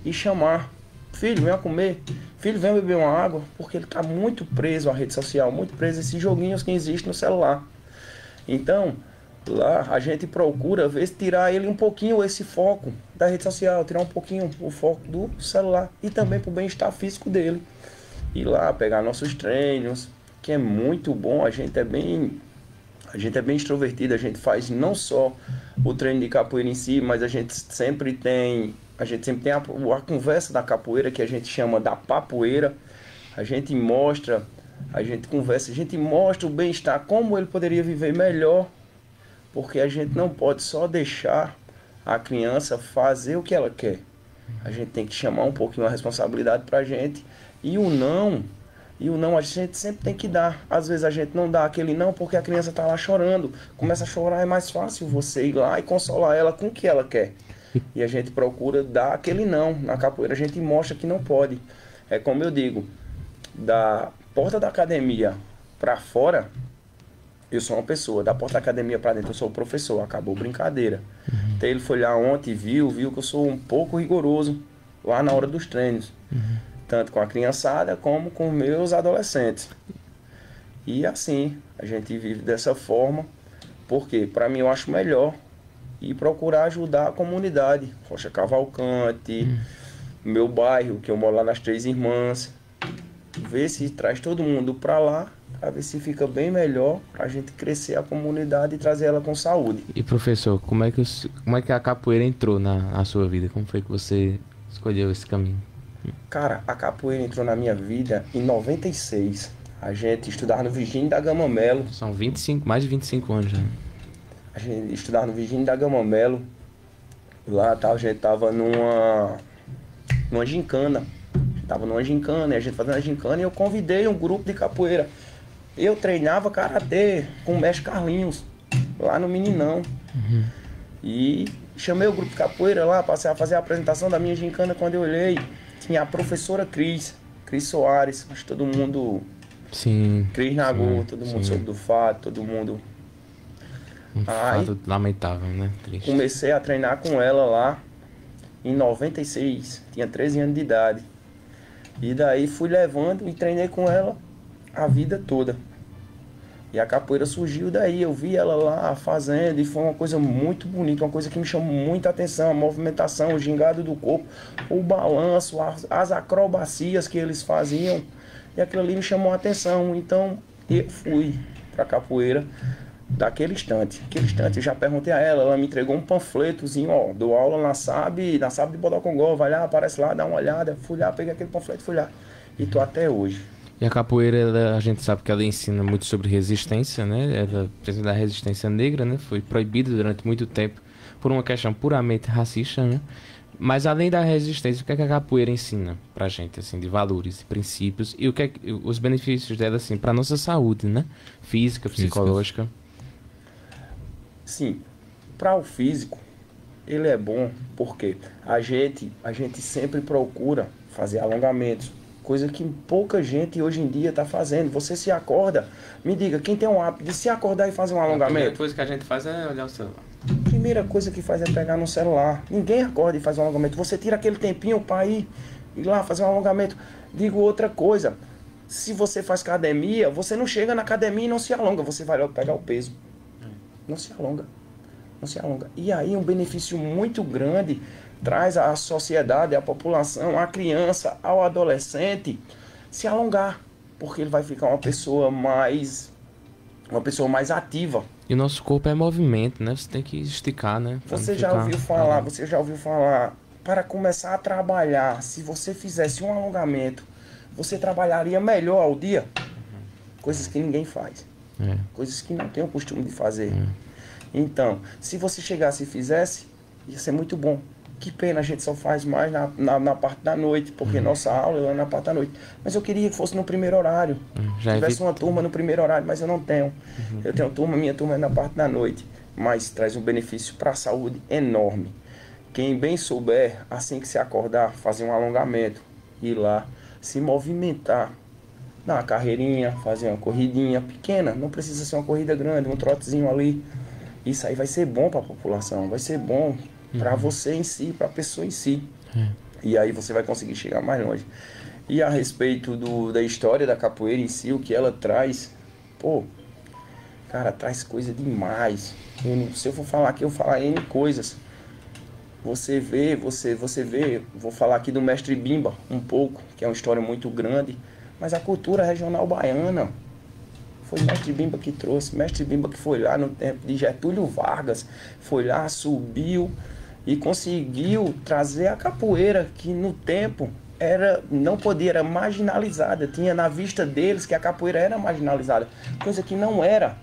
e chamar. Filho, venha comer. Filho, venha beber uma água. Porque ele está muito preso à rede social, muito preso a esses joguinhos que existem no celular. Então, lá a gente procura ver se tirar ele um pouquinho esse foco da rede social, tirar um pouquinho o foco do celular e também para o bem-estar físico dele. Ir lá, pegar nossos treinos, que é muito bom, a gente é bem extrovertido, a gente faz não só o treino de capoeira em si, mas a gente sempre tem a conversa da capoeira, que a gente chama da papoeira. A gente mostra, a gente conversa, a gente mostra o bem-estar, como ele poderia viver melhor, porque a gente não pode só deixar a criança fazer o que ela quer. A gente tem que chamar um pouquinho a responsabilidade pra gente, e o não a gente sempre tem que dar. Às vezes a gente não dá aquele não porque a criança tá lá chorando. Começa a chorar, é mais fácil você ir lá e consolar ela com o que ela quer. E a gente procura dar aquele não. Na capoeira a gente mostra que não pode. É como eu digo, da porta da academia para fora, eu sou uma pessoa. Da porta da academia para dentro, eu sou o professor. Acabou brincadeira. Então ele foi lá ontem, viu que eu sou um pouco rigoroso lá na hora dos treinos. Tanto com a criançada como com meus adolescentes. E assim, a gente vive dessa forma, porque para mim eu acho melhor e procurar ajudar a comunidade. Rocha Cavalcante, meu bairro, que eu moro lá nas Três Irmãs. Ver se traz todo mundo para lá, para ver se fica bem melhor, para a gente crescer a comunidade e trazer ela com saúde. E professor, como é que a capoeira entrou na sua vida? Como foi que você escolheu esse caminho? Cara, a capoeira entrou na minha vida em 96. A gente estudava no Virgínio da Gama Melo. São mais de 25 anos já. A gente estudava no Virgínio da Gama Melo. Lá a gente tava numa gincana. Tava numa gincana, e a gente fazendo a gincana, e eu convidei um grupo de capoeira. Eu treinava karatê com o mestre Carlinhos, lá no Meninão. E chamei o grupo de capoeira lá, passei a fazer a apresentação da minha gincana. Quando eu olhei, tinha a professora Cris Soares, acho que todo mundo... Sim. Cris Nagô, todo mundo soube do fato, todo mundo... fato lamentável, né? Triste. Comecei a treinar com ela lá em 96, tinha 13 anos de idade. E daí fui levando e treinei com ela a vida toda. E a capoeira surgiu daí, eu vi ela lá fazendo e foi uma coisa muito bonita, uma coisa que me chamou muita atenção, a movimentação, o gingado do corpo, o balanço, as acrobacias que eles faziam. E aquilo ali me chamou a atenção, então eu fui pra capoeira daquele instante. Aquele instante eu já perguntei a ela me entregou um panfletozinho, ó, dou aula na SAB de Bodocongó, vai lá, aparece lá, dá uma olhada. Fui lá, peguei aquele panfleto, fui lá. E tô até hoje. E a capoeira, a gente sabe que ela ensina muito sobre resistência, né? Ela precisa da resistência negra, né? Foi proibida durante muito tempo por uma questão puramente racista, né? Mas além da resistência, o que é que a capoeira ensina pra gente, assim, de valores, de princípios e o que é os benefícios dela, assim, pra nossa saúde, né? Física, psicológica. Sim, para o físico, ele é bom porque a gente sempre procura fazer alongamentos, coisa que pouca gente hoje em dia está fazendo. Você se acorda, me diga, quem tem um hábito de se acordar e fazer um alongamento? A primeira coisa que a gente faz é olhar o celular. A primeira coisa que faz é pegar no celular. Ninguém acorda e faz um alongamento. Você tira aquele tempinho para ir lá fazer um alongamento. Digo outra coisa, se você faz academia, você não chega na academia e não se alonga, você vai logo pegar o peso. Não se alonga, não se alonga. E aí um benefício muito grande traz à sociedade, à população, à criança, ao adolescente se alongar, porque ele vai ficar uma pessoa mais ativa. E o nosso corpo é movimento, né? Você tem que esticar, né? Você já ouviu falar, para começar a trabalhar, se você fizesse um alongamento, você trabalharia melhor ao dia? Coisas que ninguém faz. Coisas que não tem o costume de fazer. Então, se você chegasse e fizesse, ia ser muito bom. Que pena, a gente só faz mais na parte da noite, porque nossa aula é na parte da noite. Mas eu queria que fosse no primeiro horário. Tivesse uma turma no primeiro horário, mas eu não tenho. Eu tenho minha turma é na parte da noite. Mas traz um benefício para a saúde enorme. Quem bem souber, assim que se acordar, fazer um alongamento, ir lá, se movimentar, dar uma carreirinha, fazer uma corridinha pequena, não precisa ser uma corrida grande, um trotezinho ali. Isso aí vai ser bom para a população, vai ser bom para você em si, para a pessoa em si. E aí você vai conseguir chegar mais longe. E a respeito da história da capoeira em si, o que ela traz, cara, traz coisa demais. Se eu for falar aqui, eu falar N coisas. Você vê, vou falar aqui do Mestre Bimba um pouco, que é uma história muito grande, mas a cultura regional baiana foi Mestre Bimba que trouxe, Mestre Bimba que foi lá no tempo de Getúlio Vargas, foi lá, subiu e conseguiu trazer a capoeira, que no tempo era marginalizada, tinha na vista deles que a capoeira era marginalizada, coisa que não era.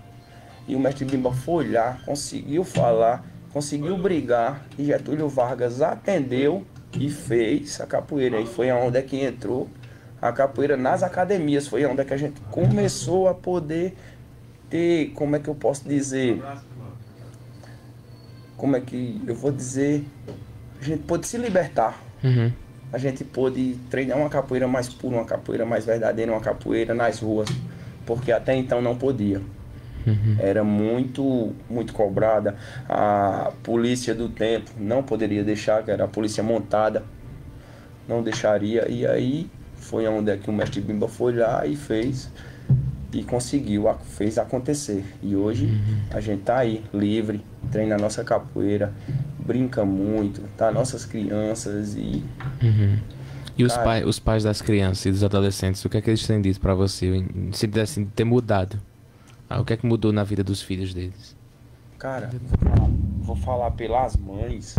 E o Mestre Bimba foi lá, conseguiu falar, conseguiu brigar, e Getúlio Vargas atendeu e fez a capoeira. E foi onde é que entrou a capoeira nas academias, foi onde é que a gente começou a poder ter, como é que eu posso dizer, como é que eu vou dizer, a gente pôde se libertar. A gente pôde treinar uma capoeira mais pura, uma capoeira mais verdadeira, uma capoeira nas ruas, porque até então não podia. Era muito cobrada. A polícia do tempo não poderia deixar, que era a polícia montada, não deixaria. E aí foi onde é que o Mestre Bimba foi lá e fez, e conseguiu, fez acontecer. E hoje a gente tá aí, livre, treina a nossa capoeira, brinca muito, tá? Nossas crianças e... E os pais das crianças e dos adolescentes, o que é que eles têm dito pra você? Se pudessem ter mudado, o que é que mudou na vida dos filhos deles? Cara, vou falar pelas mães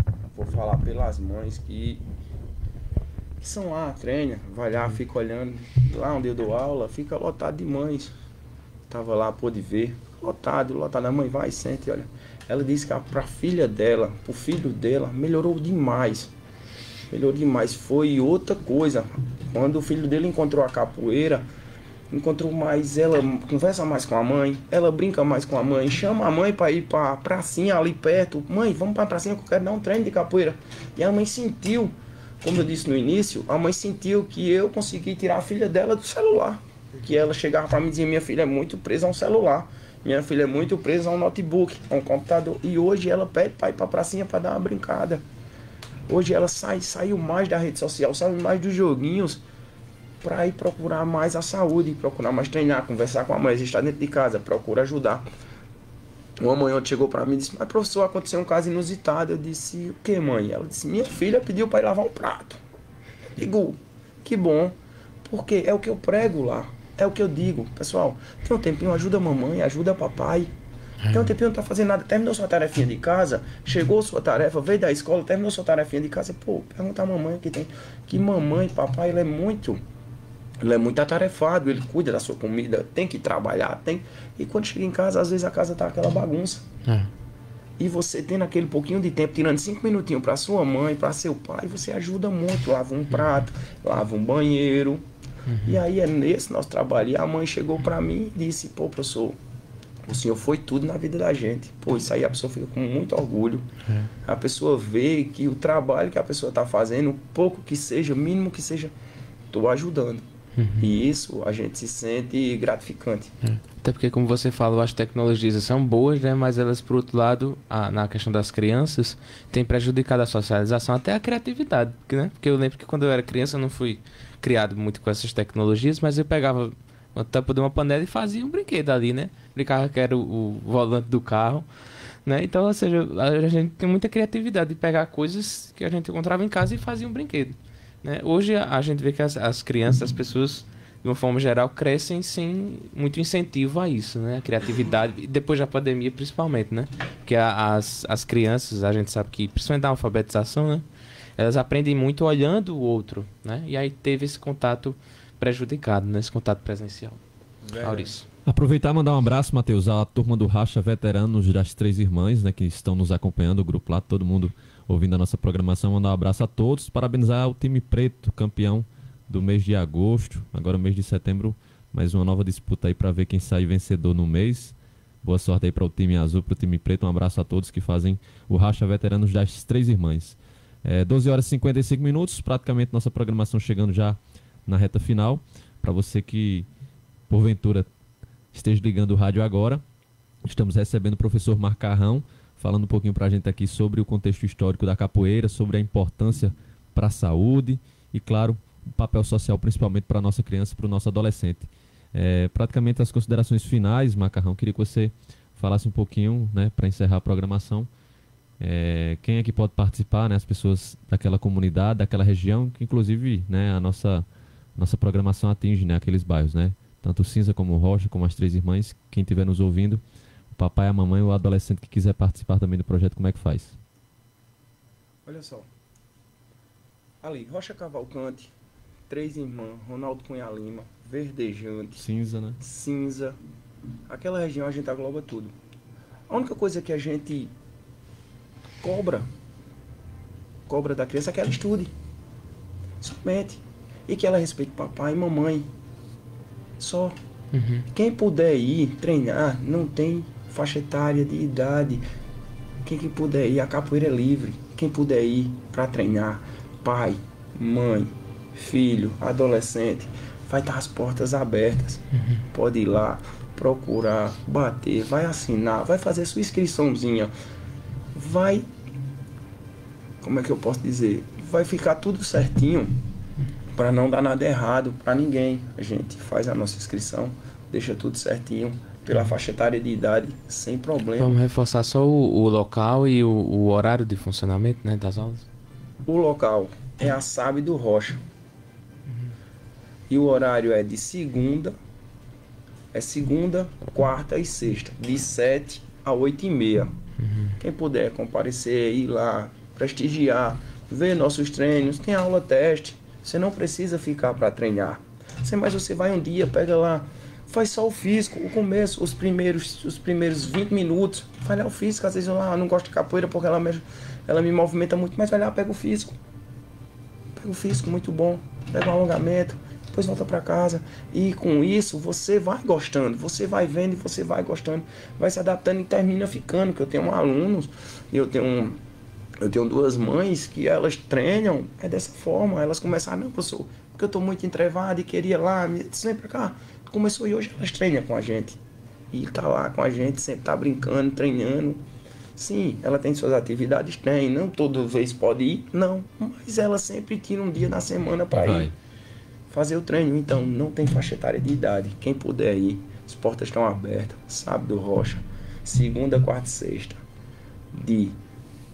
que são lá, treina, vai lá, fica olhando, lá onde eu dou aula, fica lotado de mães. Tava lá, pôde ver, lotado, a mãe vai e sente, olha. Ela disse que pra filha dela, pro filho dela, melhorou demais. Foi outra coisa. Quando o filho dele encontrou a capoeira, encontrou mais, ela conversa mais com a mãe, ela brinca mais com a mãe, chama a mãe para ir para a pracinha ali perto. Mãe, vamos para a pracinha que eu quero dar um treino de capoeira. E a mãe sentiu, como eu disse no início, a mãe sentiu que eu consegui tirar a filha dela do celular. Que ela chegava para mim e dizia, minha filha é muito presa a um celular, minha filha é muito presa a um notebook, a um computador. E hoje ela pede para ir para a pracinha para dar uma brincada. Hoje ela saiu mais da rede social, saiu mais dos joguinhos, para ir procurar mais a saúde, procurar mais treinar, conversar com a mãe. A gente está dentro de casa, procura ajudar. Uma mãe ontem chegou para mim e disse, mas professor, aconteceu um caso inusitado. Eu disse, o que, mãe? Ela disse, minha filha pediu para ir lavar um prato. Digo, que bom, porque é o que eu prego lá, é o que eu digo. Pessoal, tem um tempinho, ajuda a mamãe, ajuda papai. Tem um tempinho, não tá fazendo nada, terminou sua tarefinha de casa, chegou sua tarefa, veio da escola, terminou sua tarefinha de casa. Pô, pergunta a mamãe que tem, que mamãe, papai, ele é muito atarefado, ele cuida da sua comida, tem que trabalhar, tem. E quando chega em casa, às vezes a casa tá aquela bagunça. E você tendo aquele pouquinho de tempo, tirando 5 minutinhos para sua mãe, para seu pai, você ajuda muito. Lava um prato, lava um banheiro. E aí é nesse nosso trabalho. E a mãe chegou para mim e disse, pô, professor, o senhor foi tudo na vida da gente. Pô, isso aí a pessoa fica com muito orgulho. A pessoa vê que o trabalho que a pessoa tá fazendo, pouco que seja, mínimo que seja, tô ajudando. E isso a gente se sente gratificante. Até porque, como você falou, as tecnologias são boas, né? Mas elas, por outro lado, na questão das crianças, tem prejudicado a socialização, até a criatividade, né? Porque eu lembro que quando eu era criança eu não fui criado muito com essas tecnologias, mas eu pegava uma tampa de uma panela e fazia um brinquedo ali, né? Brincava que era o volante do carro, né? Então, ou seja, a gente tem muita criatividade de pegar coisas que a gente encontrava em casa e fazia um brinquedo. Né? Hoje a gente vê que as crianças, as pessoas, de uma forma geral, crescem sem muito incentivo a isso, né? A criatividade, depois da pandemia principalmente, né? Porque as crianças, a gente sabe que, principalmente da alfabetização, né? Elas aprendem muito olhando o outro, né? E aí teve esse contato prejudicado, né? Esse contato presencial. Maurício. Aproveitar e mandar um abraço, Matheus, à turma do Racha Veteranos das Três Irmãs, né? Que estão nos acompanhando, o grupo lá, todo mundo ouvindo a nossa programação, mandar um abraço a todos, parabenizar o time preto, campeão do mês de agosto, agora mês de setembro, mais uma nova disputa aí para ver quem sai vencedor no mês. Boa sorte aí para o time azul, para o time preto, um abraço a todos que fazem o Racha Veteranos das Três Irmãs. 12 horas e 55 minutos, praticamente nossa programação chegando já na reta final. Para você que, porventura, esteja ligando o rádio agora, estamos recebendo o professor Macarrão, falando um pouquinho para a gente aqui sobre o contexto histórico da capoeira, sobre a importância para a saúde e, claro, o papel social, principalmente para a nossa criança e para o nosso adolescente. Praticamente as considerações finais, Macarrão, queria que você falasse um pouquinho, né, para encerrar a programação. Quem é que pode participar, né, as pessoas daquela comunidade, daquela região, que inclusive, né, a nossa programação atinge, né, aqueles bairros, né, tanto Cinza como Rocha, como as Três Irmãs. Quem estiver nos ouvindo, papai, a mamãe ou o adolescente que quiser participar também do projeto, como é que faz? Olha só. Ali, Rocha Cavalcante, Três Irmãs, Ronaldo Cunha Lima, Verdejante. Cinza, né? Cinza. Aquela região a gente agloba tudo. A única coisa que a gente cobra da criança é que ela estude. Somente. E que ela respeite papai e mamãe. Só. Quem puder ir treinar, não tem faixa etária de idade. Quem que puder ir, a capoeira é livre. Quem puder ir para treinar, pai, mãe, filho, adolescente, vai estar as portas abertas. Pode ir lá, procurar, bater, vai assinar, vai fazer sua inscriçãozinha. Vai, como é que eu posso dizer? Vai ficar tudo certinho para não dar nada errado para ninguém. A gente faz a nossa inscrição, deixa tudo certinho. pela faixa etária de idade, sem problema. Vamos reforçar só o local e o horário de funcionamento, né, das aulas? O local é a SAB do Rocha. E o horário é de segunda, quarta e sexta, de 7 a 8h30. Quem puder comparecer, ir lá, prestigiar, ver nossos treinos, tem aula teste. Você não precisa ficar para treinar. Mas você vai um dia, pega lá, faz só o físico, o começo, os primeiros 20 minutos. Vai lá o físico, às vezes eu não gosto de capoeira porque ela me movimenta muito, mas vai lá, pega o físico. Pega o físico, muito bom. Pega um alongamento, depois volta para casa. E com isso, você vai gostando, você vai vendo e você vai gostando. Vai se adaptando e termina ficando, que eu tenho alunos, eu tenho 2 mães que elas treinam, é dessa forma. Elas começaram, não, professor, porque eu tô muito entrevado e queria lá, vem pra cá. Começou e hoje elas treinam com a gente. E tá lá com a gente, sempre tá brincando, treinando. Sim, ela tem suas atividades, tem, não toda vez pode ir, não. Mas ela sempre tira um dia na semana para ir fazer o treino. Então, não tem faixa etária de idade. Quem puder ir, as portas estão abertas. Sábado Rocha, segunda, quarta e sexta, de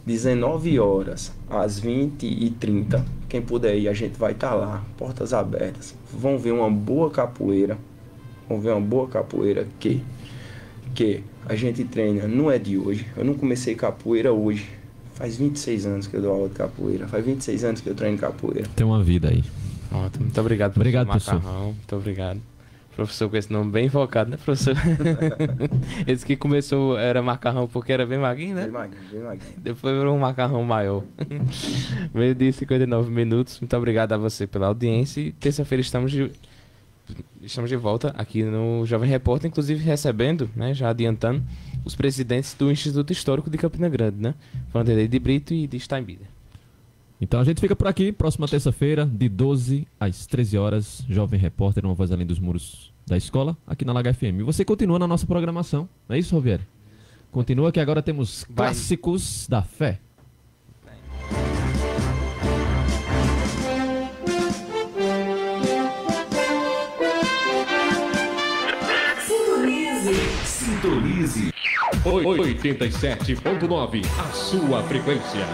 19 horas às 20h30. Quem puder ir, a gente vai estar lá, portas abertas. Vão ver uma boa capoeira. Que a gente treina, não é de hoje. Eu não comecei capoeira hoje. Faz 26 anos que eu dou aula de capoeira. Faz 26 anos que eu treino capoeira. Tem uma vida aí. Ótimo, muito obrigado, professor. Muito obrigado. Professor com esse nome bem focado, né, professor? Esse que começou era macarrão porque era bem magrinho, né? Bem magrinho. Depois virou um macarrão maior. 12h e 59 minutos. Muito obrigado a você pela audiência. E terça-feira estamos de volta aqui no Jovem Repórter, inclusive recebendo, né, já adiantando, os presidentes do Instituto Histórico de Campina Grande, né? Vanderlei de Brito e de Steinbieder. Então a gente fica por aqui, próxima terça-feira, de 12 às 13 horas, Jovem Repórter, uma voz além dos muros da escola, aqui na Laga FM. E você continua na nossa programação, não é isso, Rovieri? Continua que agora temos Clássicos da Fé. Sintonize 87.9, a sua frequência.